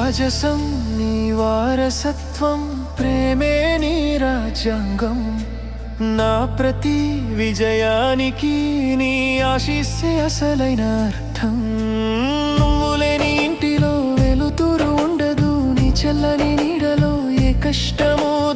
రాజసం నీ వారసత్వం, ప్రేమే నీ రాజ్యాంగం. నా ప్రతి విజయానికి నీ ఆశీస్సే అసలైన అర్థం. నువ్వు లేని ఇంటిలో వెలుతురు ఉండదు, నీ చల్లని